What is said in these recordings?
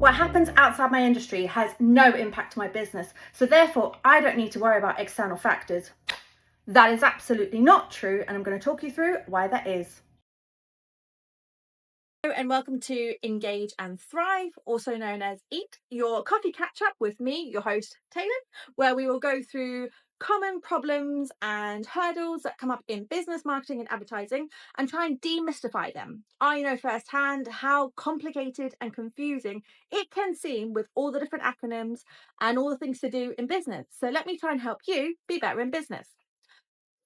What happens outside my industry has no impact on my business, so therefore I don't need to worry about external factors. That is absolutely not true, and I'm going to talk you through why that is. Hello and welcome to Engage and Thrive, also known as EAT, your coffee catch-up with me, your host Taelon, where we will go through common problems and hurdles that come up in business, marketing and advertising and try and demystify them. I know firsthand how complicated and confusing it can seem with all the different acronyms and all the things to do in business. So let me try and help you be better in business.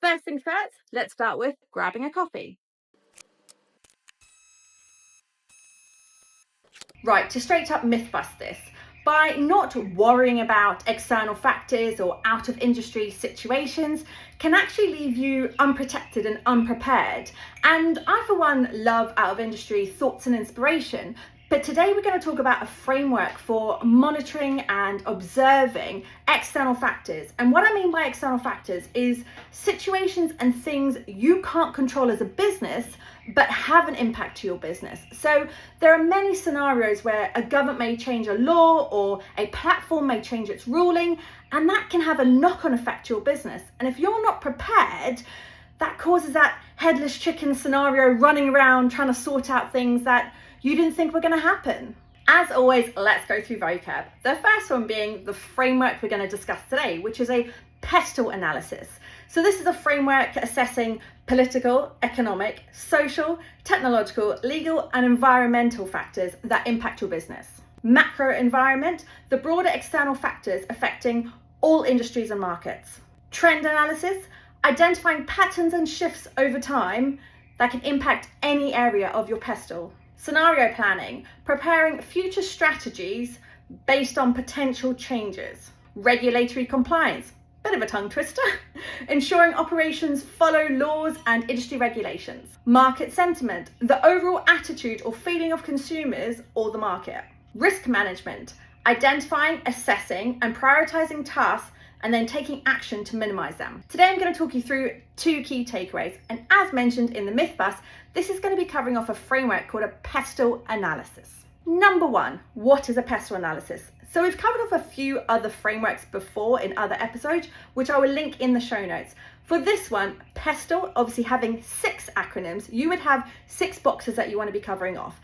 First things first, let's start with grabbing a coffee. Right, to straight up myth bust this, by not worrying about external factors or out of industry situations can actually leave you unprotected and unprepared. And I, for one, love out of industry thoughts and inspiration. But today we're going to talk about a framework for monitoring and observing external factors. And what I mean by external factors is situations and things you can't control as a business, but have an impact to your business. So there are many scenarios where a government may change a law or a platform may change its ruling, and that can have a knock-on effect to your business. And if you're not prepared, that causes that headless chicken scenario running around trying to sort out things that you didn't think were going to happen. As always, let's go through vocab. The first one being the framework we're going to discuss today, which is a PESTLE analysis. So this is a framework assessing political, economic, social, technological, legal and environmental factors that impact your business. Macro environment, the broader external factors affecting all industries and markets. Trend analysis, identifying patterns and shifts over time that can impact any area of your PESTLE. Scenario planning, preparing future strategies based on potential changes. Regulatory compliance, bit of a tongue twister, ensuring operations follow laws and industry regulations. Market sentiment, the overall attitude or feeling of consumers or the market. Risk management, identifying, assessing and prioritizing tasks and then taking action to minimize them. Today I'm going to talk you through two key takeaways, and as mentioned in the myth bust, this is going to be covering off a framework called a PESTLE analysis. Number one, what is a PESTLE analysis? So we've covered off a few other frameworks before in other episodes, which I will link in the show notes. For this one, PESTLE, obviously having 6 acronyms, you would have 6 boxes that you want to be covering off.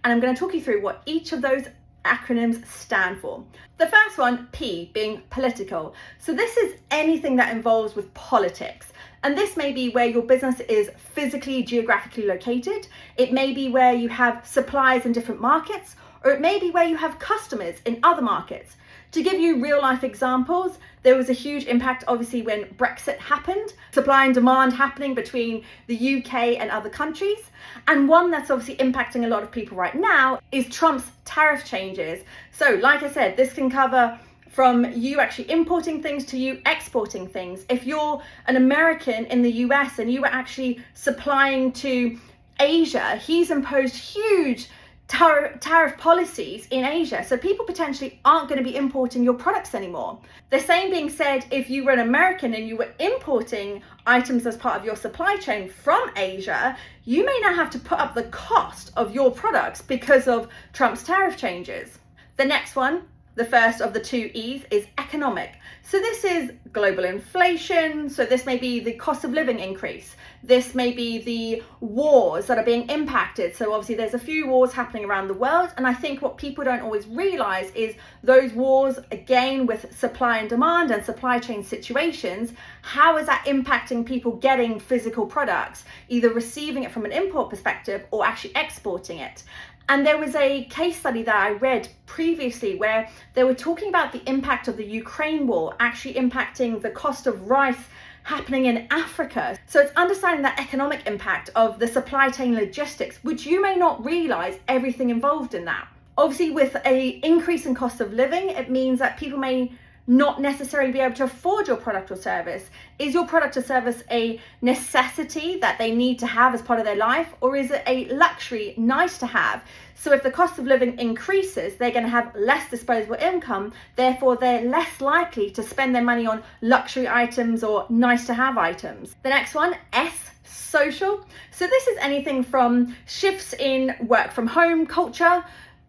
And I'm going to talk you through what each of those acronyms stand for. The first one, P, being political. So this is anything that involves with politics. And this may be where your business is physically, geographically located. It may be where you have suppliers in different markets, or it may be where you have customers in other markets. To give you real life examples, there was a huge impact obviously when Brexit happened, supply and demand happening between the UK and other countries. And one that's obviously impacting a lot of people right now is Trump's tariff changes. So like I said, this can cover from you actually importing things to you exporting things. If you're an American in the US and you were actually supplying to Asia, he's imposed huge tariff policies in Asia, so people potentially aren't going to be importing your products anymore. The same being said, if you were an American and you were importing items as part of your supply chain from Asia, you may now have to put up the cost of your products because of Trump's tariff changes. The next one, the first of the 2 E's, is economic. So this is global inflation. So this may be the cost of living increase. This may be the wars that are being impacted. So obviously there's a few wars happening around the world. And I think what people don't always realize is those wars, again, with supply and demand and supply chain situations, how is that impacting people getting physical products, either receiving it from an import perspective or actually exporting it? And there was a case study that I read previously where they were talking about the impact of the Ukraine war actually impacting the cost of rice happening in Africa. So it's understanding that economic impact of the supply chain logistics, which you may not realize everything involved in that. Obviously, with an increase in cost of living, it means that people may not necessarily be able to afford your product or service. Is your product or service a necessity that they need to have as part of their life, or is it a luxury, nice to have? So if the cost of living increases, they're going to have less disposable income, therefore they're less likely to spend their money on luxury items or nice to have items. The next one, S, social. So this is anything from shifts in work from home culture,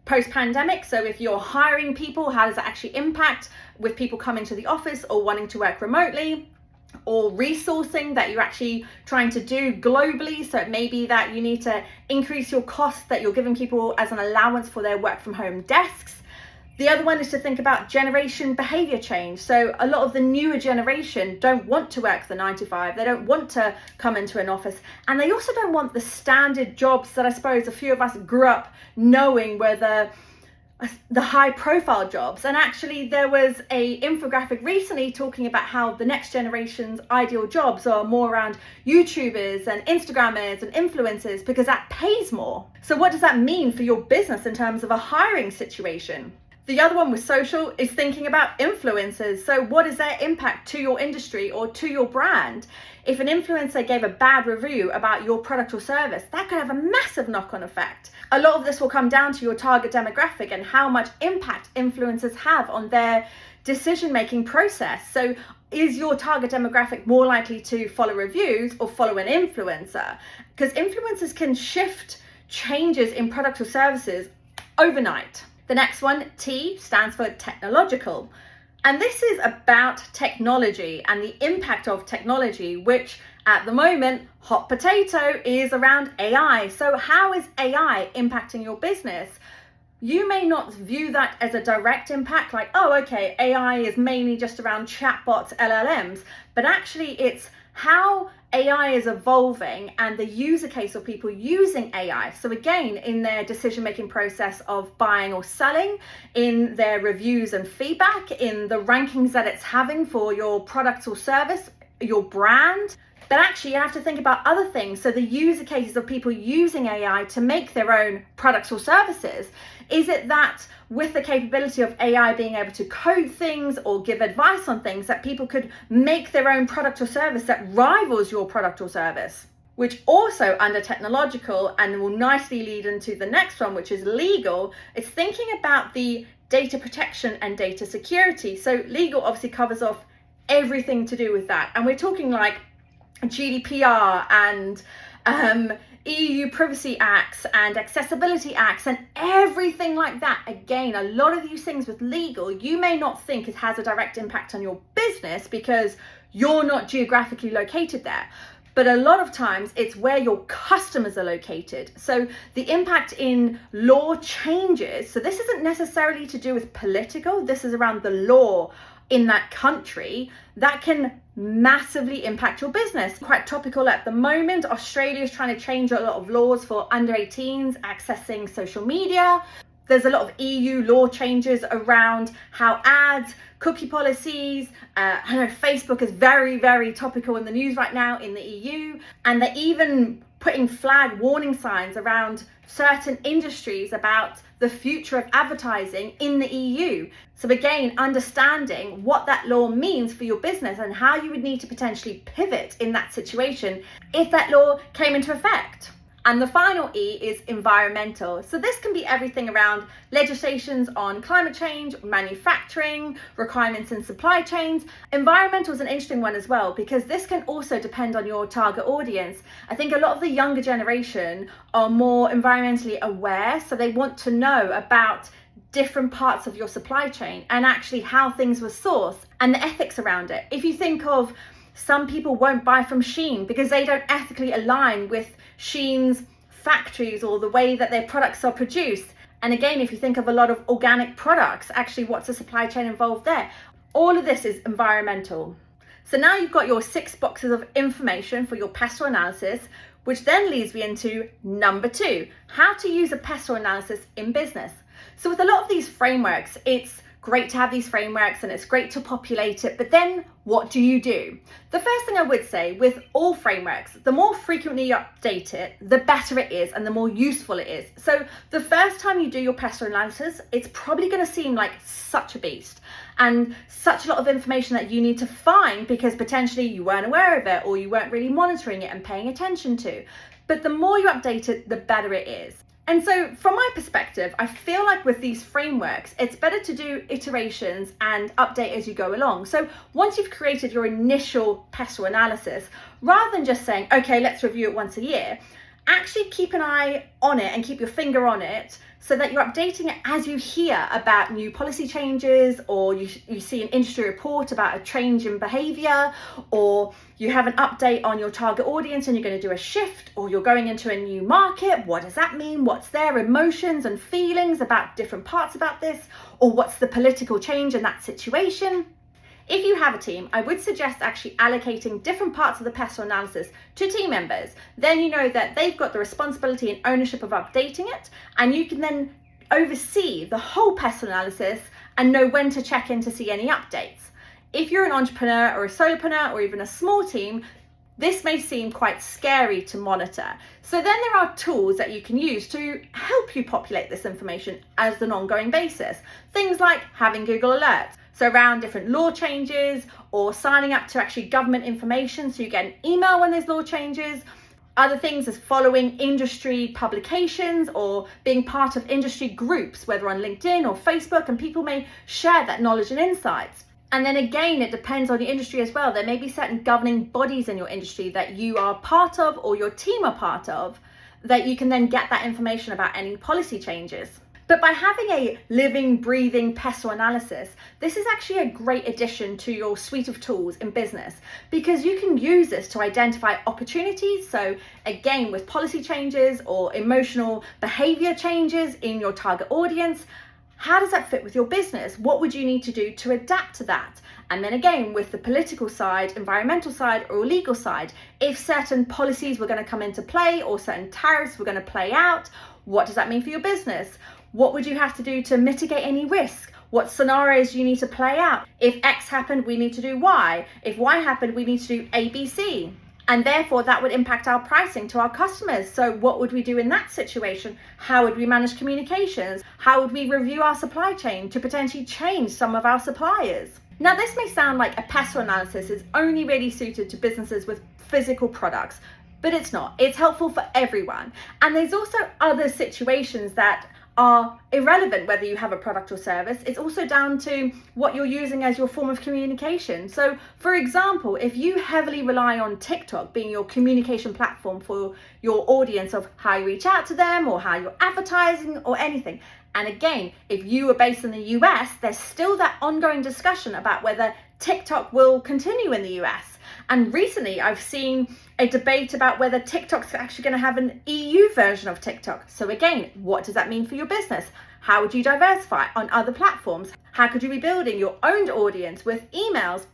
post-pandemic. So if you're hiring people, how does that actually impact with people coming to the office or wanting to work remotely? Or resourcing that you're actually trying to do globally. So it may be that you need to increase your costs that you're giving people as an allowance for their work from home desks. The other one is to think about generation behavior change. So a lot of the newer generation don't want to work the 9 to 5. They don't want to come into an office. And they also don't want the standard jobs that I suppose a few of us grew up knowing were the high profile jobs. And actually there was a infographic recently talking about how the next generation's ideal jobs are more around YouTubers and Instagrammers and influencers, because that pays more. So what does that mean for your business in terms of a hiring situation? The other one with social is thinking about influencers. So what is their impact to your industry or to your brand? If an influencer gave a bad review about your product or service, that could have a massive knock-on effect. A lot of this will come down to your target demographic and how much impact influencers have on their decision-making process. So is your target demographic more likely to follow reviews or follow an influencer? Because influencers can shift changes in products or services overnight. The next one, T, stands for technological. And this is about technology and the impact of technology, which at the moment, hot potato is around AI. So how is AI impacting your business? You may not view that as a direct impact, like, oh, okay, AI is mainly just around chatbots, LLMs, but actually it's how AI is evolving and the user case of people using AI. So again, in their decision-making process of buying or selling, in their reviews and feedback, in the rankings that it's having for your product or service, your brand. But actually you have to think about other things. So the user cases of people using AI to make their own products or services. Is it that with the capability of AI being able to code things or give advice on things, that people could make their own product or service that rivals your product or service? Which also under technological, and will nicely lead into the next one, which is legal, is thinking about the data protection and data security. So legal obviously covers off everything to do with that. And we're talking like GDPR and EU Privacy Acts and Accessibility Acts and everything like that. Again, a lot of these things with legal, you may not think it has a direct impact on your business because you're not geographically located there. But a lot of times it's where your customers are located. So the impact in law changes. So this isn't necessarily to do with political. This is around the law in that country that can massively impact your business. Quite topical at the moment. Australia is trying to change a lot of laws for under 18s accessing social media. There's a lot of EU law changes around how ads, cookie policies, I know Facebook is very, very topical in the news right now in the EU, and they're even putting flag warning signs around certain industries about the future of advertising in the EU. So again, understanding what that law means for your business and how you would need to potentially pivot in that situation if that law came into effect. And the final E is environmental. So this can be everything around legislations on climate change, manufacturing, requirements in supply chains. Environmental is an interesting one as well, because this can also depend on your target audience. I think a lot of the younger generation are more environmentally aware, so they want to know about different parts of your supply chain and actually how things were sourced and the ethics around it. If you think of some people won't buy from Shein because they don't ethically align with Shein's factories or the way that their products are produced. And again, if you think of a lot of organic products, actually what's the supply chain involved there? All of this is environmental. So now you've got your 6 boxes of information for your PESTLE analysis, which then leads me into number 2, how to use a PESTLE analysis in business. So with a lot of these frameworks, it's great to have these frameworks and it's great to populate it, but then what do you do? The first thing I would say with all frameworks, the more frequently you update it, the better it is and the more useful it is. So the first time you do your PESTLE analysis, it's probably going to seem like such a beast and such a lot of information that you need to find because potentially you weren't aware of it or you weren't really monitoring it and paying attention to. But the more you update it, the better it is. And so from my perspective, I feel like with these frameworks, it's better to do iterations and update as you go along. So once you've created your initial PESTLE analysis, rather than just saying, okay, let's review it once a year, actually keep an eye on it and keep your finger on it so that you're updating it as you hear about new policy changes, or you see an industry report about a change in behavior, or you have an update on your target audience and you're going to do a shift, or you're going into a new market. What does that mean? What's their emotions and feelings about different parts about this, or what's the political change in that situation? If you have a team, I would suggest actually allocating different parts of the PESTLE analysis to team members. Then you know that they've got the responsibility and ownership of updating it, and you can then oversee the whole PESTLE analysis and know when to check in to see any updates. If you're an entrepreneur or a solopreneur or even a small team, this may seem quite scary to monitor. So then there are tools that you can use to help you populate this information as an ongoing basis. Things like having Google Alerts, so around different law changes, or signing up to actually government information so you get an email when there's law changes. Other things as following industry publications or being part of industry groups, whether on LinkedIn or Facebook, and people may share that knowledge and insights. And then again, it depends on the industry as well. There may be certain governing bodies in your industry that you are part of or your team are part of that you can then get that information about any policy changes. But by having a living, breathing PESTLE analysis, this is actually a great addition to your suite of tools in business, because you can use this to identify opportunities. So again, with policy changes or emotional behavior changes in your target audience, how does that fit with your business? What would you need to do to adapt to that? And then again, with the political side, environmental side, or legal side, if certain policies were going to come into play or certain tariffs were going to play out, what does that mean for your business? What would you have to do to mitigate any risk? What scenarios do you need to play out? If X happened, we need to do Y. If Y happened, we need to do A, B, C. And therefore that would impact our pricing to our customers. So what would we do in that situation? How would we manage communications? How would we review our supply chain to potentially change some of our suppliers? Now, this may sound like a PESTLE analysis is only really suited to businesses with physical products, but it's not. It's helpful for everyone. And there's also other situations that are irrelevant whether you have a product or service. It's also down to what you're using as your form of communication. So for example, if you heavily rely on TikTok being your communication platform for your audience of how you reach out to them or how you're advertising or anything, and again, if you are based in the US, there's still that ongoing discussion about whether TikTok will continue in the US. And recently I've seen a debate about whether TikTok's actually going to have an EU version of TikTok. So again, what does that mean for your business? How would you diversify on other platforms? How could you be building your own audience with emails?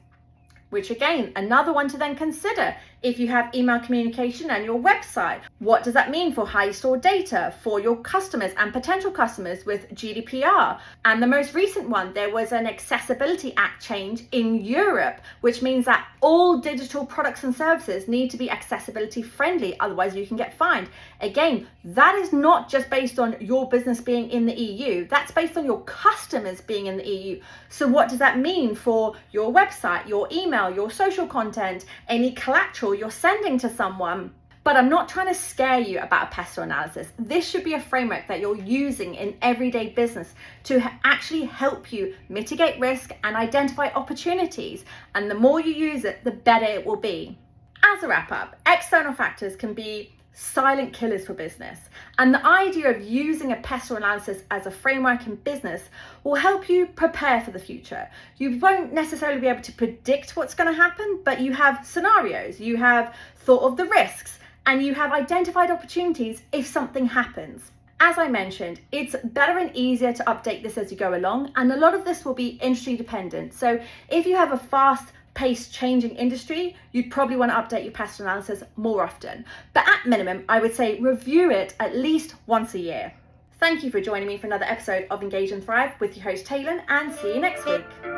Which again, another one to then consider. If you have email communication and your website, what does that mean for how you store data for your customers and potential customers with GDPR? And the most recent one, there was an Accessibility Act change in Europe, which means that all digital products and services need to be accessibility friendly, otherwise you can get fined. Again, that is not just based on your business being in the EU, that's based on your customers being in the EU. So what does that mean for your website, your email, your social content, any collateral you're sending to someone? But I'm not trying to scare you about a PESTLE analysis. This should be a framework that you're using in everyday business to actually help you mitigate risk and identify opportunities. And the more you use it, the better it will be. As a wrap up, external factors can be silent killers for business. And the idea of using a PESTLE analysis as a framework in business will help you prepare for the future. You won't necessarily be able to predict what's going to happen, but you have scenarios, you have thought of the risks, and you have identified opportunities if something happens. As I mentioned, it's better and easier to update this as you go along, and a lot of this will be industry dependent. So if you have a fast-paced changing industry, you'd probably want to update your PESTLE analysis more often. But at minimum, I would say review it at least once a year. Thank you for joining me for another episode of Engage and Thrive with your host Taelon, and see you next week.